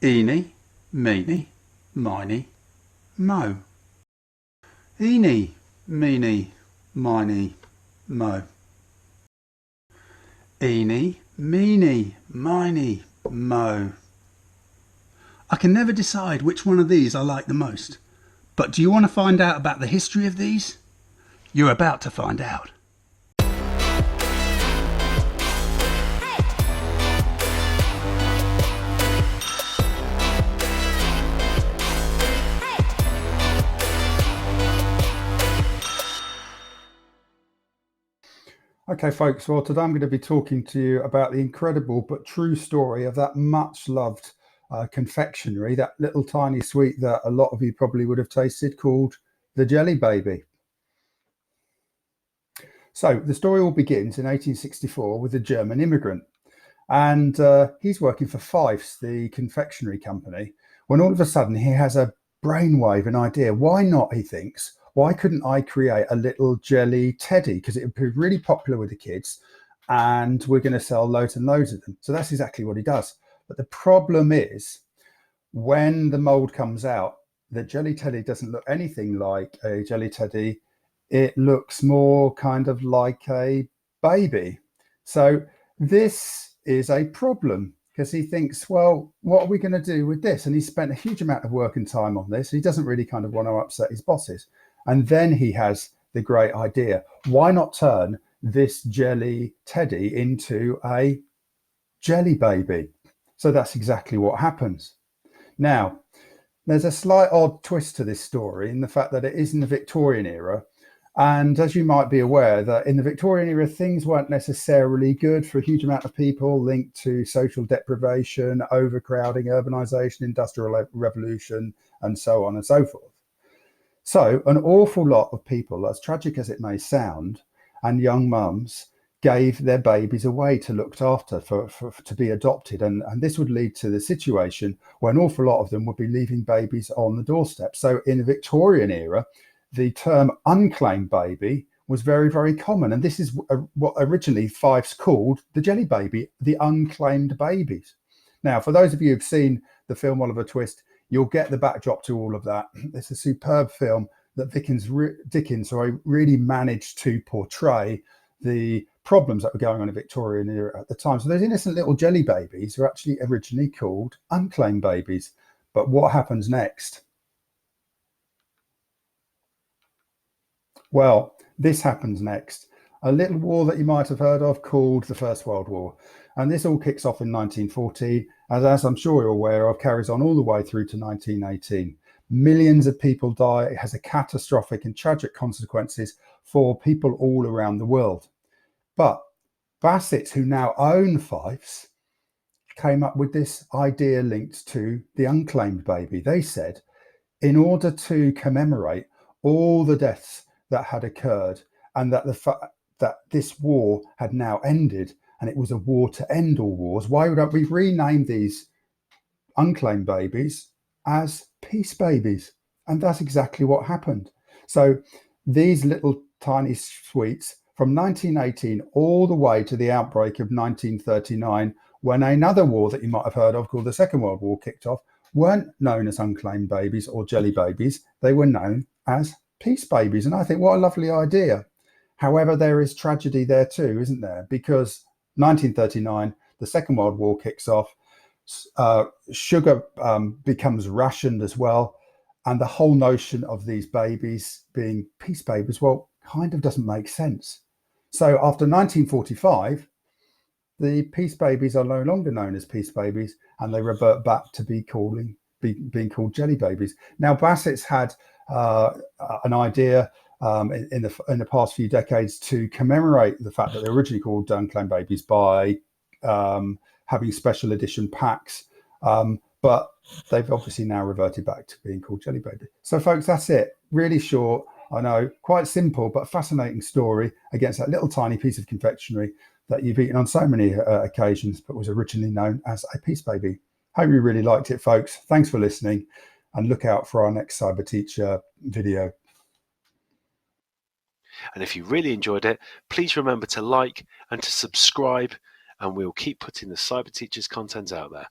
Eeny, meeny, miny, mo. Eeny, meeny, miny, mo. Eeny, meeny, miny, mo. I can never decide which one of these I like the most. But do you want to find out about the history of these? You're about to find out. Okay, folks, well, today I'm going to be talking to you about the incredible but true story of that much loved confectionery, that little tiny sweet that a lot of you probably would have tasted, called the Jelly Baby. So the story all begins in 1864 with a German immigrant, and he's working for Fife's, the confectionery company, when all of a sudden he has a brainwave, an idea. Why not, he thinks, why couldn't I create a little jelly teddy? Because it would be really popular with the kids and we're going to sell loads and loads of them. So that's exactly what he does. But the problem is, when the mold comes out, the jelly teddy doesn't look anything like a jelly teddy. It looks more kind of like a baby. So this is a problem, because he thinks, well, what are we going to do with this? And he spent a huge amount of work and time on this. He doesn't really kind of want to upset his bosses. And then he has the great idea. Why not turn this jelly teddy into a jelly baby? So that's exactly what happens. Now, there's a slight odd twist to this story in the fact that it is in the Victorian era. And as you might be aware, that in the Victorian era, things weren't necessarily good for a huge amount of people, linked to social deprivation, overcrowding, urbanization, industrial revolution, and so on and so forth. So an awful lot of people, as tragic as it may sound, and young mums gave their babies away to looked after, to be adopted. And this would lead to the situation where an awful lot of them would be leaving babies on the doorstep. So in the Victorian era, the term unclaimed baby was very, very common. And this is what originally Fife's called the Jelly Baby, the unclaimed babies. Now, for those of you who've seen the film Oliver Twist, you'll get the backdrop to all of that. It's a superb film that Dickens really managed to portray the problems that were going on in Victorian era at the time. So those innocent little jelly babies were actually originally called unclaimed babies. But what happens next? Well, this happens next. A little war that you might have heard of called the First World War. And this all kicks off in 1914, as I'm sure you're aware of, carries on all the way through to 1918. Millions of people die. It has a catastrophic and tragic consequences for people all around the world. But Bassett's, who now own Fife's, came up with this idea linked to the unclaimed baby. They said, in order to commemorate all the deaths that had occurred, and that the fact that this war had now ended, and it was a war to end all wars, why don't we rename these unclaimed babies as peace babies? And that's exactly what happened. So these little tiny sweets, from 1918 all the way to the outbreak of 1939, when another war that you might have heard of called the Second World War kicked off, weren't known as unclaimed babies or jelly babies. They were known as peace babies. And I think, what a lovely idea. However, there is tragedy there too, isn't there? Because 1939, the Second World War kicks off, sugar becomes rationed as well. And the whole notion of these babies being peace babies, well, kind of doesn't make sense. So after 1945, the peace babies are no longer known as peace babies, and they revert back to being called jelly babies. Now, Bassett's had an idea in the past few decades to commemorate the fact that they're originally called unclaimed babies by having special edition packs, but they've obviously now reverted back to being called jelly baby. So folks, that's it. Really short, I know, quite simple, but fascinating story against that little tiny piece of confectionery that you've eaten on so many occasions, but was originally known as a peace baby. Hope you really liked it, folks. Thanks for listening, and look out for our next Cyber Teacher video. And if you really enjoyed it, please remember to like and to subscribe, and we'll keep putting the Cyber Teachers content out there.